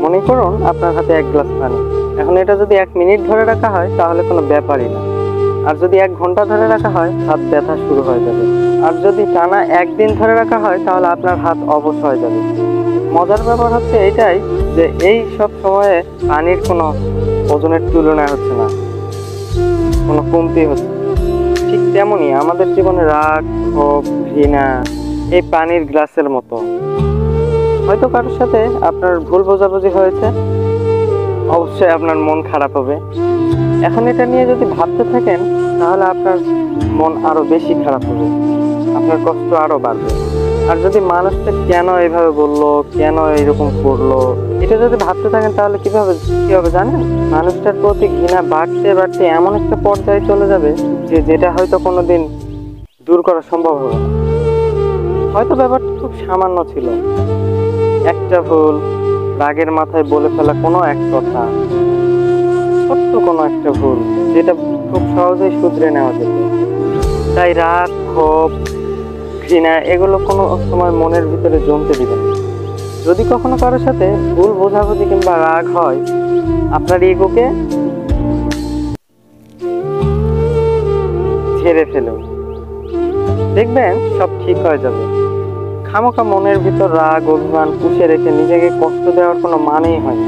মনে করুন আপনার হাতে 1 গ্লাস পানি। এখন এটা যদি 1 মিনিট ধরে রাখা হয় তাহলে কোনো ব্যাপারই না। আর যদি 1 ঘন্টা ধরে রাখা হয় হাত ব্যথা শুরু হয়ে যাবে। আর যদি টানা 1 দিন ধরে রাখা হয় তাহলে আপনার হাত অবশ হয়ে যাবে। মজার ব্যাপার হচ্ছে এটাই যে এই সব সময়ে পানির কোনো ওজনের তুলনা হচ্ছে না, কোনো কমতি হচ্ছে না। ঠিক তেমনই আমাদের জীবনে রাগ, ক্ষোভ, ঘৃণা এই পানির গ্লাসের মতো। হয়তো কারোর সাথে আপনার ভুল বোঝাবুঝি হয়েছে, অবশ্যই আপনার মন খারাপ হবে। এখন এটা নিয়ে যদি ভাবতে থাকেন তাহলে আপনার মন আরো বেশি খারাপ হবে, আপনার কষ্ট আরো বাড়বে। আর যদি মানুষটা কেন এইভাবে বললো, কেন এরকম করলো, এটা যদি ভাবতে থাকেন তাহলে কি হবে জানেন? মানুষটার প্রতি ঘৃণা বাড়তে বাড়তে এমন একটা পর্যায়ে চলে যাবে যেটা হয়তো কোনোদিন দূর করা সম্ভব হবে না। হয়তো ব্যাপারটা খুব সামান্য ছিল, একটা ভুল, রাগের মাথায় বলে ফেলা কোনো এক কথা, ছোট্ট কোনো একটা ভুল যেটা খুব সহজেই শুধরে নেওয়া যেত। তাই রাগ, ক্ষোভ, ঘৃণা এগুলো কোনো সময় মনের ভিতরে জমতে দিবেন না। যদি কখনো কারোর সাথে ভুল বোঝাবুঝি কিংবা রাগ হয়, আপনার ইগোকে ঝেড়ে ফেলুন, দেখবেন সব ঠিক হয়ে যাবে। খামোখা মনের ভিতর রাগ, অভিমান পুষে রেখে নিজেকে কষ্ট দেওয়ার কোনো মানেই হয় না।